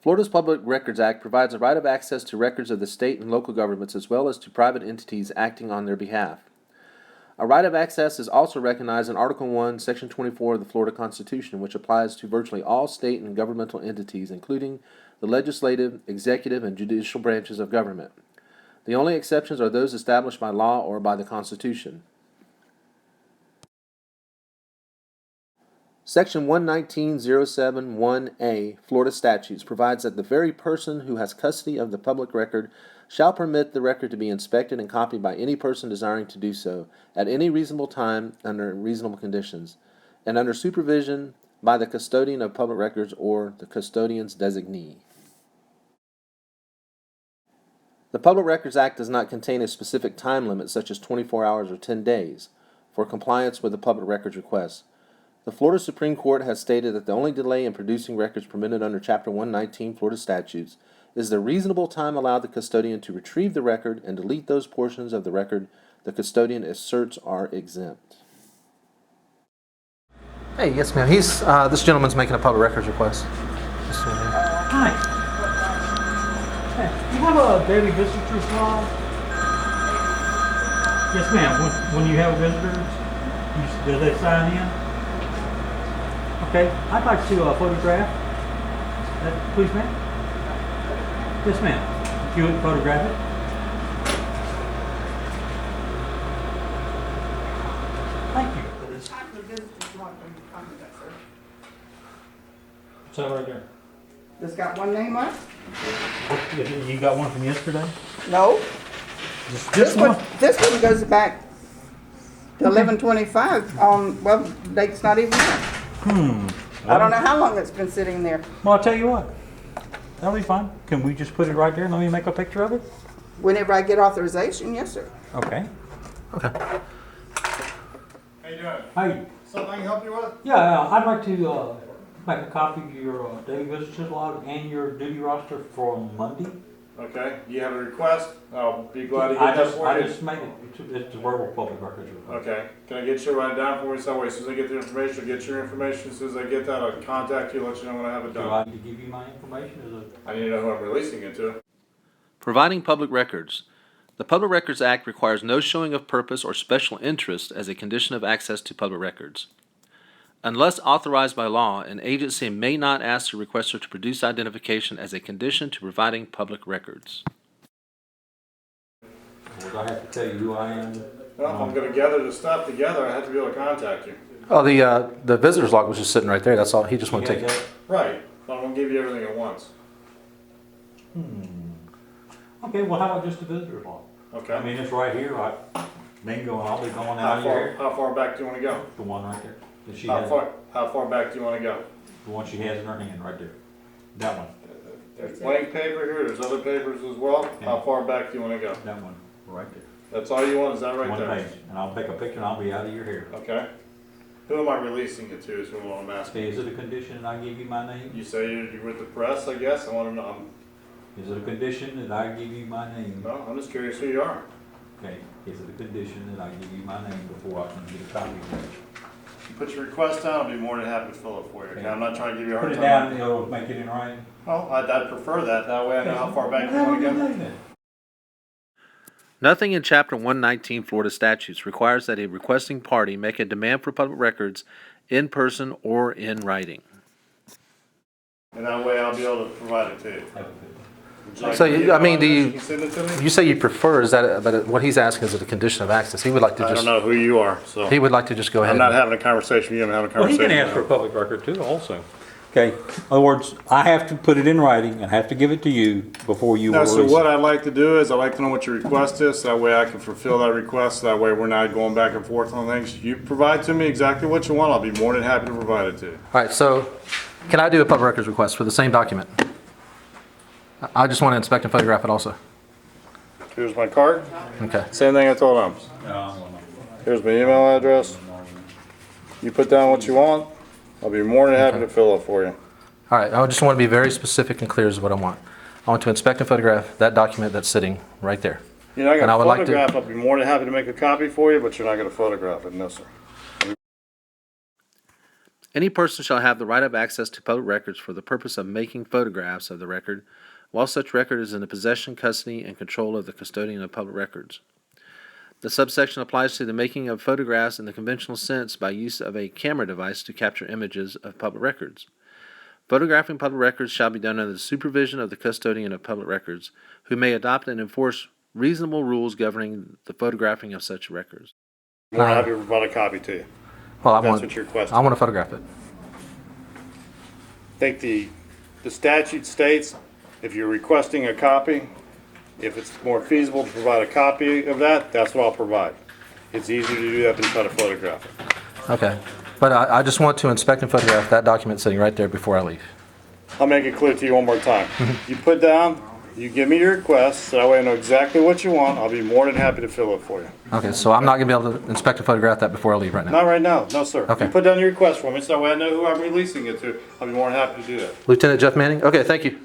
Florida's Public Records Act provides a right of access to records of the state and local governments as well as to private entities acting on their behalf. A right of access is also recognized in Article 1, Section 24 of the Florida Constitution, which applies to virtually all state and governmental entities, including the legislative, executive, and judicial branches of government. The only exceptions are those established by law or by the Constitution. Section 119.071A, Florida Statutes, provides that the very person who has custody of the public record shall permit the record to be inspected and copied by any person desiring to do so, at any reasonable time, under reasonable conditions, and under supervision by the custodian of public records or the custodian's designee. The Public Records Act does not contain a specific time limit, such as 24 hours or 10 days, for compliance with the public records request. The Florida Supreme Court has stated that the only delay in producing records permitted under Chapter 119 Florida statutes is the reasonable time allowed the custodian to retrieve the record and delete those portions of the record the custodian asserts are exempt. Hey, yes, ma'am. This gentleman's making a public records request. Hi. Hey, you have a daily visitors log? Yes, ma'am. When you have visitors, do they sign in? Okay, I'd like to photograph that, please, ma'am. Yes, ma'am. If you would photograph it. Thank you. What's that right there? Just got one name on it? You got one from yesterday? No. This one? This one goes back to 11/25. Well, the date's not even there. I don't know how long it's been sitting there. Well, I'll tell you what. That'll be fine. Can we just put it right there and let me make a picture of it? Whenever I get authorization, yes, sir. Okay. Okay. How you doing? Hey. Something I can help you with? Yeah, I'd like to make a copy of your daily visitors log and your duty roster for Monday. Okay. You have a request? I'll be glad to get that for I you. just made it. It's a verbal public records request. Okay. Can I get you to write it down for me? So that way, as soon as I get the information, I'll get your information. As soon as I get that, I'll contact you, let you know when I have it Do done. I need to give you my information? I need to know who I'm releasing it to. Providing public records. The Public Records Act requires no showing of purpose or special interest as a condition of access to public records. Unless authorized by law, an agency may not ask the requester to produce identification as a condition to providing public records. Would I have to tell you who I am? Well, if I'm going to gather the stuff together, I have to be able to contact you. Oh, the visitor's log was just sitting right there. That's all. He just wanted to take it. Right. But I'm going to give you everything at once. Okay, well, how about just the visitor log? Okay. I mean, it's right here. Bingo, and I'll be going out here. How far back do you want to go? The one right there. That she How has. far back do you want to go? The one she has in her hand right there. That one. There's blank paper here. There's other papers as well. How far back do you want to go? That one right there. That's all you want? Is that right One there? page. And I'll take a picture and I'll be out of your hair. Okay. Who am I releasing it to is what I'm asking. Okay, is it a condition that I give you my name? You say you're with the press, I guess. I want to know. Is it a condition that I give you my name? No, I'm just curious who you are. Okay, is it a condition that I give you my name before I can get a copy of it? You put your request down, I'll be more than happy to fill it for you. Okay, I'm not trying to give you a hard Put it time. down, it'll make it in writing. Well, I'd prefer that. That way I know how far back you want to go. Nothing in Chapter 119 Florida statutes requires that a requesting party make a demand for public records in person or in writing. And that way I'll be able to provide it to you. Would you like So, to get I mean, on do this? you- You can send it to me? You say you prefer, is that, but what he's asking is it a condition of access? He would like to I just, don't know who you are, so. he would like to just go ahead. I'm not having a conversation with you, I'm having a Well, he conversation can with ask for a him. public record too also. Okay, in other words, I have to put it in writing and have to give it to you before you No, will so release what it. I'd like to do is I'd like to know what your request is, so that way I can fulfill that request, so that way we're not going back and forth on things. You provide to me exactly what you want, I'll be more than happy to provide it to you. All right, so can I do a public records request for the same document? I just want to inspect and photograph it also. Here's my card, Okay. same thing I told him. Here's my email address. You put down what you want, I'll be more than happy to fill it for you. All right, I just want to be very specific and clear as to what I want. I want to inspect and photograph that document that's sitting right there. You're not And I gonna would like to- photograph, I'll be more than happy to make a copy for you, but you're not gonna photograph it, no sir. Any person shall have the right of access to public records for the purpose of making photographs of the record, while such record is in the possession, custody, and control of the custodian of public records. The subsection applies to the making of photographs in the conventional sense by use of a camera device to capture images of public records. Photographing public records shall be done under the supervision of the custodian of public records, who may adopt and enforce reasonable rules governing the photographing of such records. More than happy to provide a copy to you. Well, That's what you're requesting. I want to photograph it. I think the statute states if you're requesting a copy, if it's more feasible to provide a copy of that, that's what I'll provide. It's easier to do that than try to photograph it. Okay. But I just want to inspect and photograph that document sitting right there before I leave. I'll make it clear to you one more time. You put down, you give me your request, so that way I know exactly what you want. I'll be more than happy to fill it for you. Okay, so I'm not going to be able to inspect and photograph that before I leave right now. Not right now, no sir. Okay. You put down your request for me, so that way I know who I'm releasing it to. I'll be more than happy to do that. Lieutenant Jeff Manning? Okay, thank you.